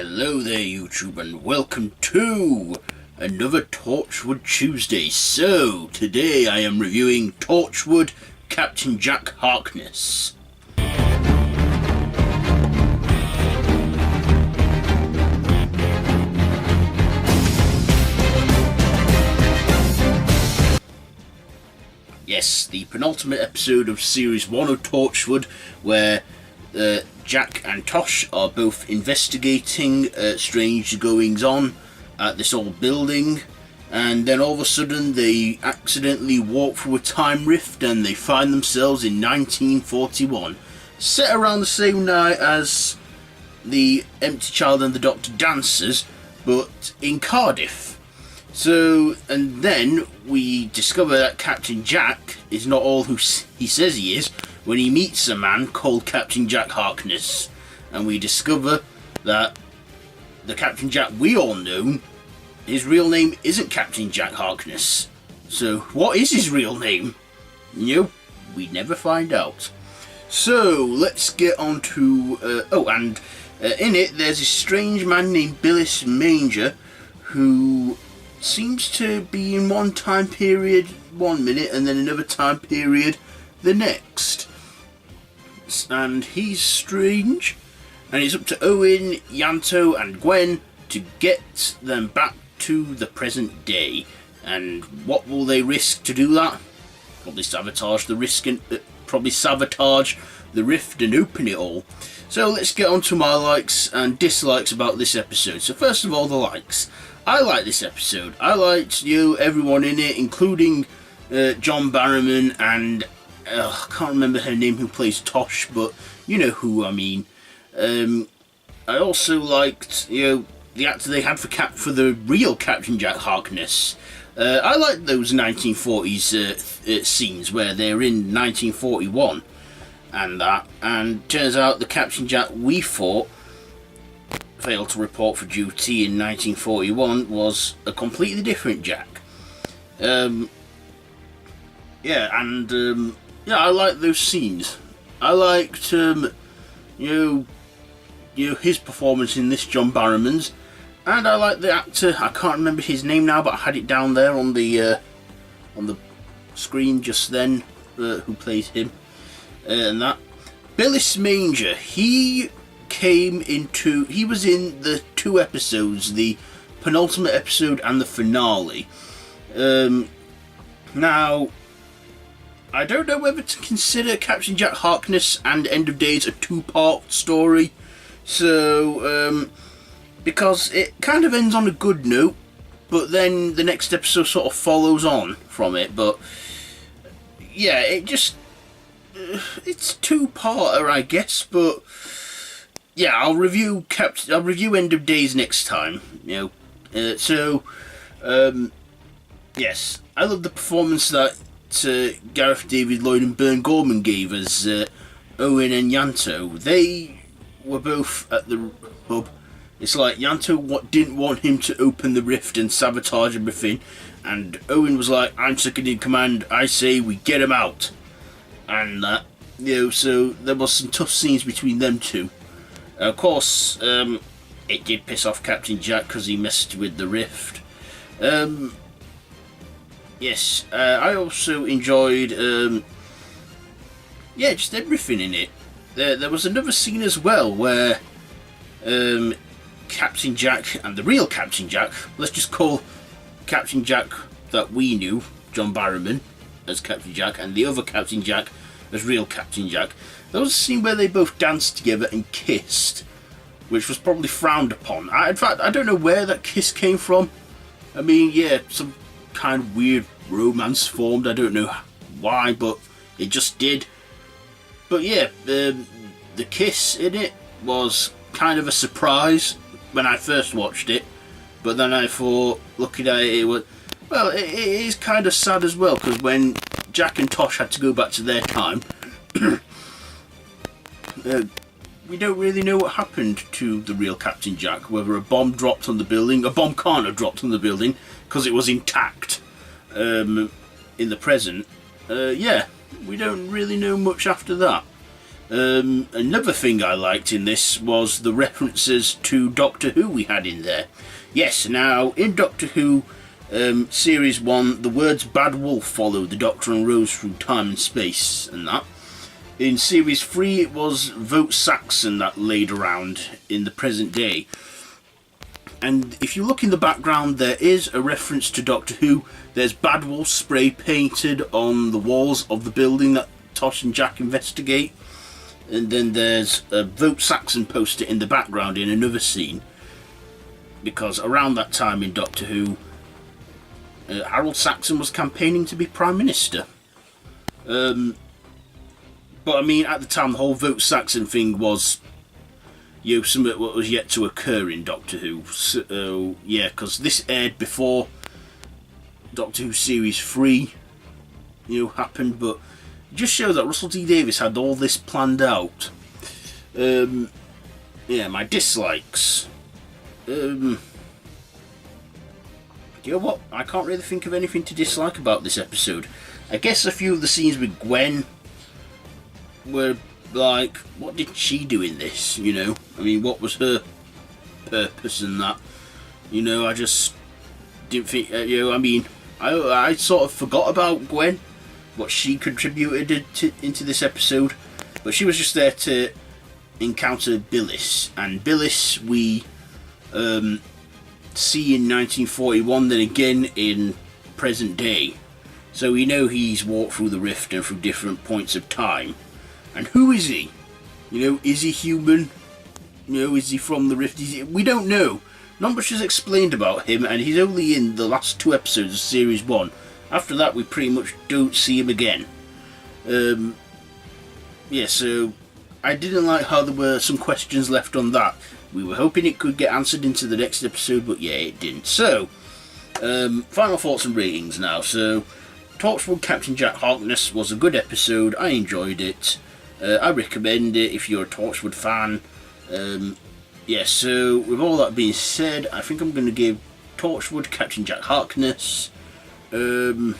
Hello there YouTube and welcome to another Torchwood Tuesday. So, today I am reviewing Torchwood, Captain Jack Harkness. Yes, the penultimate episode of Series 1 of Torchwood, where Jack and Tosh are both investigating strange goings-on at this old building, and then all of a sudden they accidentally walk through a time rift and they find themselves in 1941, set around the same night as The Empty Child and the Doctor Dancers, but in Cardiff. So, and then we discover that Captain Jack is not all who he says he is when he meets a man called Captain Jack Harkness. And we discover that the Captain Jack we all know, his real name isn't Captain Jack Harkness. So, what is his real name? Nope, we never find out. So, let's get on to... in it, there's a strange man named Billis Manger who seems to be in one time period 1 minute and then another time period the next. And he's strange, and it's up to Owen, Yanto and Gwen to get them back to the present day. And what will they risk to do that? Probably sabotage the rift and open it all. So let's get on to my likes and dislikes about this episode. So first of all, the likes. I like this episode. I liked everyone in it, including John Barrowman and I can't remember her name who plays Tosh, but you know who I mean. I also liked the actor they had for the real Captain Jack Harkness. I liked those 1940s scenes where they're in 1941 and that. And turns out the Captain Jack we thought failed to report for duty in 1941 was a completely different Jack. I like those scenes. I liked his performance in this, John Barrowman's, and I like the actor. I can't remember his name now, but I had it down there on the screen just then. Who plays him and that? Billis Manger. He was in the two episodes, the penultimate episode and the finale. Now, I don't know whether to consider Captain Jack Harkness and End of Days a two-part story. So, because it kind of ends on a good note, but then the next episode sort of follows on from it. But yeah, it's two-parter, I guess. But yeah, I'll review End of Days next time. Yes, I love the performance that Gareth David Lloyd and Bern Gorman gave as Owen and Yanto. They were both at the hub. It's like Yanto didn't want him to open the rift and sabotage everything, and Owen was like, "I'm second in command. I say we get him out," and that. So there was some tough scenes between them two. Of course, it did piss off Captain Jack because he messed with the rift. Yes, I also enjoyed, just everything in it. There was another scene as well where Captain Jack and the real Captain Jack, let's just call Captain Jack that we knew, John Barrowman, as Captain Jack, and the other Captain Jack as real Captain Jack. There was a scene where they both danced together and kissed, which was probably frowned upon. In fact, I don't know where that kiss came from. I mean, yeah, some kind of weird romance formed. I don't know why, but it just did. But yeah, the kiss in it was kind of a surprise when I first watched it. But then I thought, looking at it, it is kind of sad as well, because when Jack and Tosh had to go back to their time, we don't really know what happened to the real Captain Jack, whether a bomb dropped on the building. A bomb can't have dropped on the building because it was intact in the present. We don't really know much after that. Another thing I liked in this was the references to Doctor Who we had in there. Yes, now in Doctor Who Series 1, the words Bad Wolf followed the Doctor and Rose through time and space and that. In Series 3 it was Vote Saxon that laid around in the present day. And if you look in the background, there is a reference to Doctor Who. There's Bad Wolf spray painted on the walls of the building that Tosh and Jack investigate. And then there's a Vote Saxon poster in the background in another scene. Because around that time in Doctor Who, Harold Saxon was campaigning to be Prime Minister. But I mean, at the time, the whole Vote Saxon thing was, you know, something what was yet to occur in Doctor Who. So, yeah, because this aired before Doctor Who Series 3, you know, happened, but it just shows that Russell T Davies had all this planned out. Yeah, my dislikes. You know what? I can't really think of anything to dislike about this episode. I guess a few of the scenes with Gwen were like, what did she do in this? You know, I mean, what was her purpose in that? You know, I just didn't think. You know, I mean, I sort of forgot about Gwen, what she contributed into this episode, but she was just there to encounter Billis, and Billis we see in 1941, then again in present day. So we know he's walked through the rift and through different points of time. And who is he? You know, is he human? You know, is he from the rift? We don't know. Not much is explained about him, and he's only in the last 2 episodes of Series 1. After that, we pretty much don't see him again. Yeah, so I didn't like how there were some questions left on that. We were hoping it could get answered into the next episode, but yeah, it didn't. So, final thoughts and ratings now. So, Torchwood Captain Jack Harkness was a good episode. I enjoyed it. I recommend it if you're a Torchwood fan. Yeah, so with all that being said, I think I'm going to give Torchwood Captain Jack Harkness. You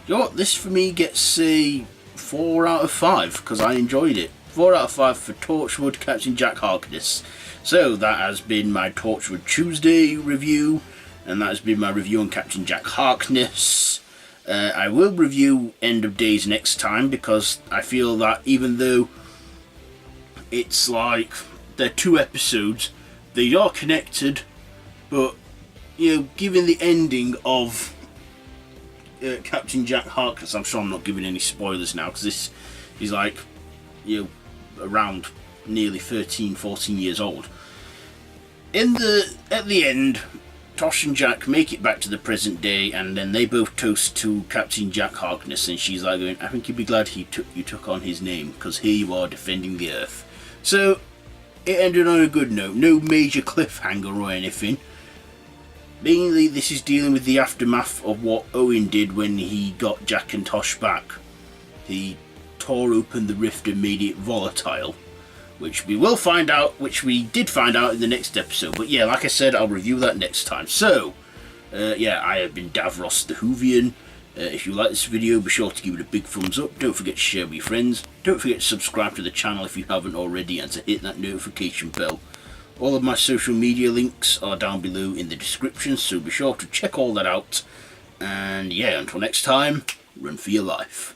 know what? This for me gets a 4 out of 5 because I enjoyed it. 4 out of 5 for Torchwood Captain Jack Harkness. So that has been my Torchwood Tuesday review, and that has been my review on Captain Jack Harkness. I will review End of Days next time because I feel that even though it's like they're 2 episodes, they are connected, but you know, given the ending of Captain Jack Harkness, I'm sure I'm not giving any spoilers now because this is like, you know, around nearly 13-14 years old. At the end, Tosh and Jack make it back to the present day, and then they both toast to Captain Jack Harkness, and she's like going, I think you'd be glad you took on his name, because here you are defending the Earth. So, it ended on a good note, no major cliffhanger or anything. Mainly, this is dealing with the aftermath of what Owen did when he got Jack and Tosh back. He tore open the rift and made it volatile. Which we did find out in the next episode. But yeah, like I said, I'll review that next time. So, yeah, I have been Davros the Whovian. If you like this video, be sure to give it a big thumbs up. Don't forget to share with your friends. Don't forget to subscribe to the channel if you haven't already, and to hit that notification bell. All of my social media links are down below in the description, so be sure to check all that out. And yeah, until next time, run for your life.